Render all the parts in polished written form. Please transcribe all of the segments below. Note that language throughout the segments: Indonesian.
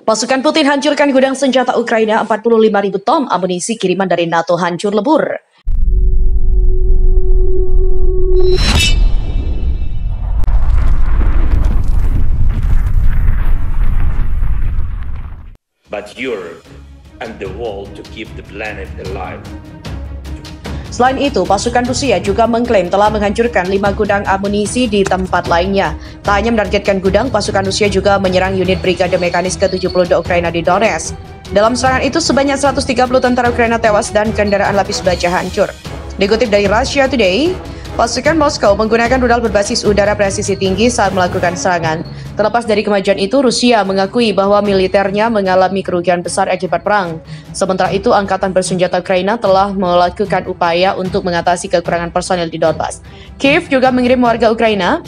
Pasukan Putin hancurkan gudang senjata Ukraina, 45.000 ton amunisi kiriman dari NATO hancur lebur. But Europe and the world to keep the planet alive. Selain itu, pasukan Rusia juga mengklaim telah menghancurkan 5 gudang amunisi di tempat lainnya. Tak hanya menargetkan gudang, pasukan Rusia juga menyerang unit Brigade Mekanis ke-72 Ukraina di Donetsk. Dalam serangan itu, sebanyak 130 tentara Ukraina tewas dan kendaraan lapis baja hancur. Dikutip dari Russia Today, pasukan Moskow menggunakan rudal berbasis udara presisi tinggi saat melakukan serangan. Terlepas dari kemajuan itu, Rusia mengakui bahwa militernya mengalami kerugian besar akibat perang. Sementara itu, Angkatan Bersenjata Ukraina telah melakukan upaya untuk mengatasi kekurangan personel di Donbas. Kiev juga mengirim warga Ukraina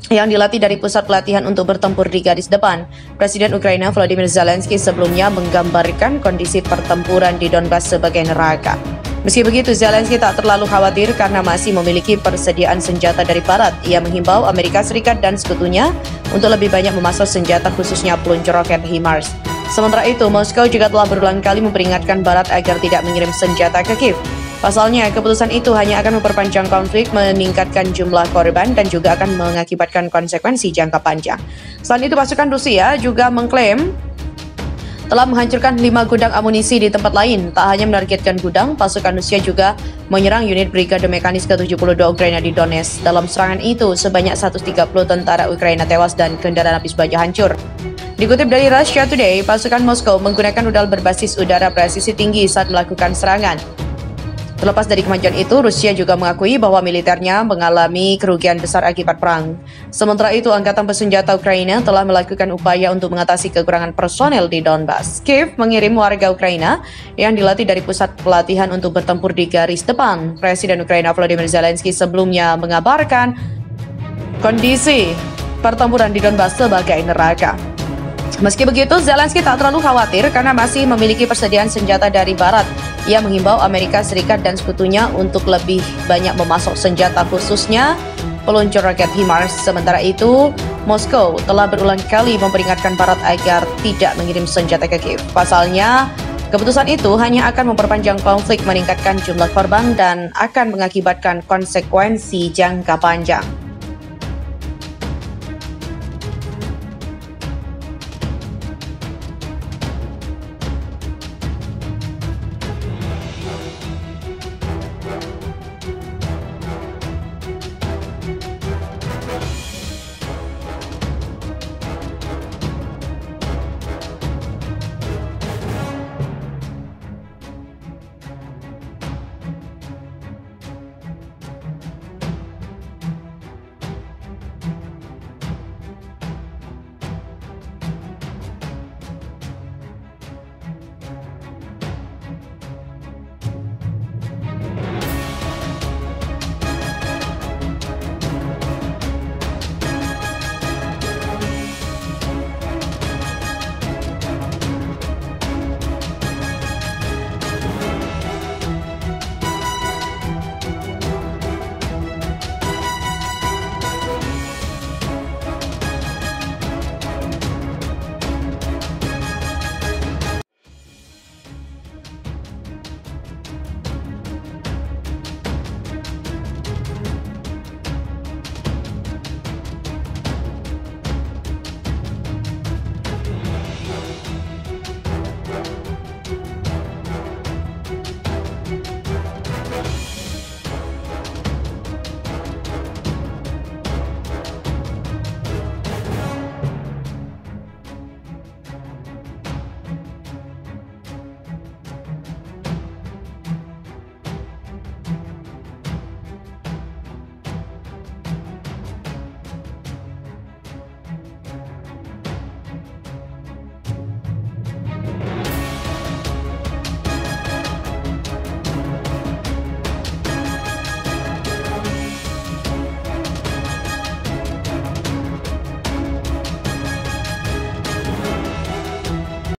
yang dilatih dari pusat pelatihan untuk bertempur di garis depan. Presiden Ukraina Volodymyr Zelensky sebelumnya menggambarkan kondisi pertempuran di Donbas sebagai neraka. Meski begitu, Zelensky tak terlalu khawatir karena masih memiliki persediaan senjata dari Barat. Ia menghimbau Amerika Serikat dan sekutunya untuk lebih banyak memasok senjata khususnya peluncur roket HIMARS. Sementara itu, Moskow juga telah berulang kali memperingatkan Barat agar tidak mengirim senjata ke Kiev. Pasalnya, keputusan itu hanya akan memperpanjang konflik, meningkatkan jumlah korban, dan juga akan mengakibatkan konsekuensi jangka panjang. Selain itu, pasukan Rusia juga mengklaim telah menghancurkan 5 gudang amunisi di tempat lain. Tak hanya menargetkan gudang, pasukan Rusia juga menyerang unit Brigade Mekanis ke-72 Ukraina di Donetsk. Dalam serangan itu, sebanyak 130 tentara Ukraina tewas dan kendaraan lapis baja hancur. Dikutip dari Russia Today, pasukan Moskow menggunakan rudal berbasis udara presisi tinggi saat melakukan serangan. Terlepas dari kemajuan itu, Rusia juga mengakui bahwa militernya mengalami kerugian besar akibat perang. Sementara itu, Angkatan Bersenjata Ukraina telah melakukan upaya untuk mengatasi kekurangan personel di Donbas. Kiev mengirim warga Ukraina yang dilatih dari pusat pelatihan untuk bertempur di garis depan. Presiden Ukraina Volodymyr Zelensky sebelumnya mengabarkan kondisi pertempuran di Donbas sebagai neraka. Meski begitu, Zelensky tak terlalu khawatir karena masih memiliki persediaan senjata dari Barat. Ia menghimbau Amerika Serikat dan sekutunya untuk lebih banyak memasok senjata khususnya peluncur roket HIMARS. Sementara itu, Moskow telah berulang kali memperingatkan Barat agar tidak mengirim senjata ke Kiev. Pasalnya, keputusan itu hanya akan memperpanjang konflik, meningkatkan jumlah korban, dan akan mengakibatkan konsekuensi jangka panjang.